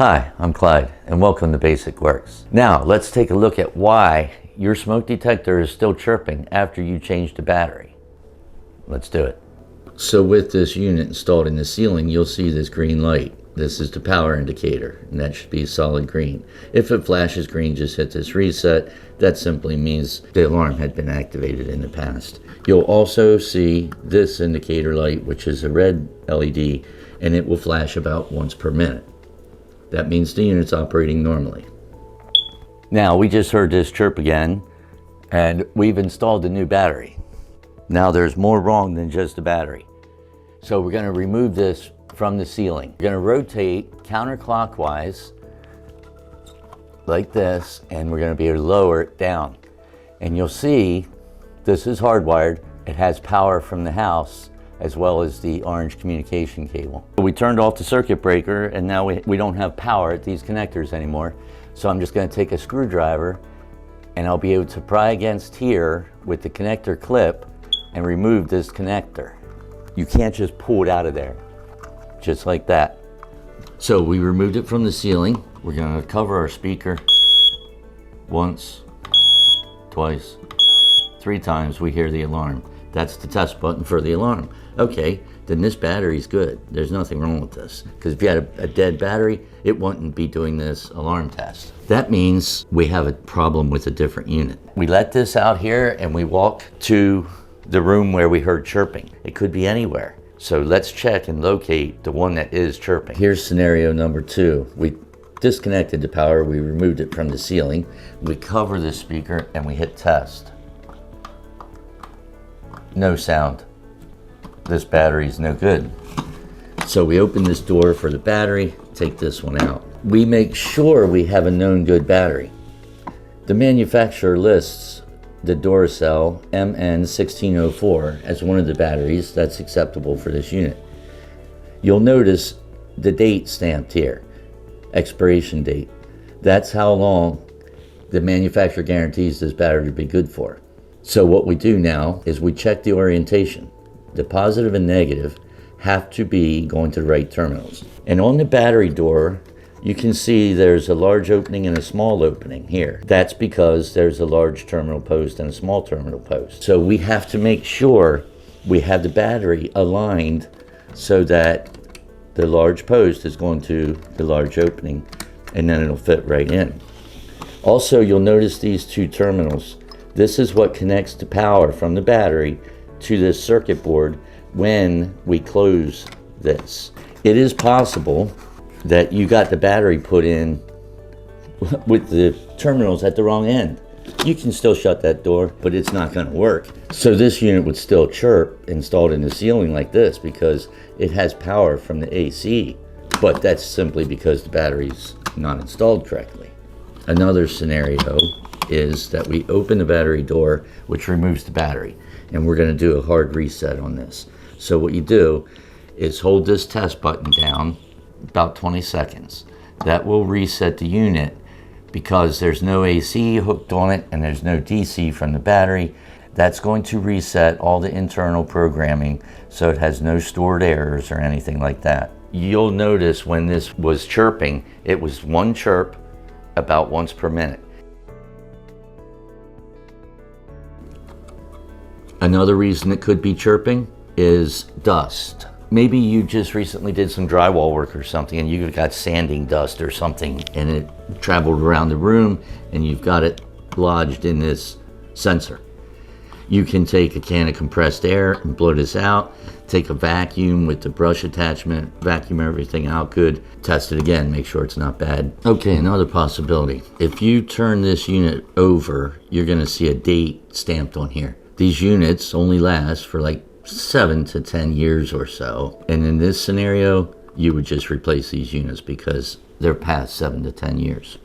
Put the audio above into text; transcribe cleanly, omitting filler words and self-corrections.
Hi, I'm Clyde, and welcome to Basic Works. Now, let's take a look at why your smoke detector is still chirping after you change the battery. Let's do it. So with this unit installed in the ceiling, you'll see this green light. This is the power indicator, and that should be solid green. If it flashes green, just hit this reset. That simply means the alarm had been activated in the past. You'll also see this indicator light, which is a red LED, and it will flash about once per minute. That means the unit's operating normally. Now, we just heard this chirp again, and we've installed a new battery. Now, there's more wrong than just the battery. So we're going to remove this from the ceiling. We're going to rotate counterclockwise like this, and we're going to be able to lower it down. And you'll see this is hardwired. It has power from the house as well as the orange communication cable. We turned off the circuit breaker, and now we don't have power at these connectors anymore. So I'm just going to take a screwdriver, and I'll be able to pry against here with the connector clip and remove this connector. You can't just pull it out of there, just like that. So we removed it from the ceiling. We're going to cover our speaker once, twice, 3 times. We hear the alarm. That's the test button for the alarm. Okay, then this battery's good. There's nothing wrong with this. Because if you had a dead battery, it wouldn't be doing this alarm test. That means we have a problem with a different unit. We let this out here and we walk to the room where we heard chirping. It could be anywhere. So let's check and locate the one that is chirping. Here's scenario number 2. We disconnected the power, we removed it from the ceiling. We cover the speaker and we hit test. No sound. This battery's no good. So we open this door for the battery, take this one out. We make sure we have a known good battery. The manufacturer lists the Duracell MN1604 as one of the batteries that's acceptable for this unit. You'll notice the date stamped here, expiration date. That's how long the manufacturer guarantees this battery to be good for. So what we do now is we check the orientation. The positive and negative have to be going to the right terminals. And on the battery door, you can see there's a large opening and a small opening here. That's because there's a large terminal post and a small terminal post. So we have to make sure we have the battery aligned so that the large post is going to the large opening, and then it'll fit right in. Also, you'll notice these 2 terminals. This is what connects the power from the battery to this circuit board when we close this. It is possible that you got the battery put in with the terminals at the wrong end. You can still shut that door, but it's not going to work. So this unit would still chirp installed in the ceiling like this because it has power from the AC, but that's simply because the battery's not installed correctly. Another scenario is that we open the battery door, which removes the battery, and we're going to do a hard reset on this. So what you do is hold this test button down about 20 seconds. That will reset the unit because there's no AC hooked on it and there's no DC from the battery. That's going to reset all the internal programming so it has no stored errors or anything like that. You'll notice when this was chirping, it was 1 chirp about once per minute. Another reason it could be chirping is dust. Maybe you just recently did some drywall work or something and you got sanding dust or something and it traveled around the room and you've got it lodged in this sensor. You can take a can of compressed air and blow this out, take a vacuum with the brush attachment, vacuum everything out good, test it again, make sure it's not bad. Okay, another possibility. If you turn this unit over, you're gonna see a date stamped on here. These units only last for like 7 to 10 years or so. And in this scenario, you would just replace these units because they're past 7 to 10 years.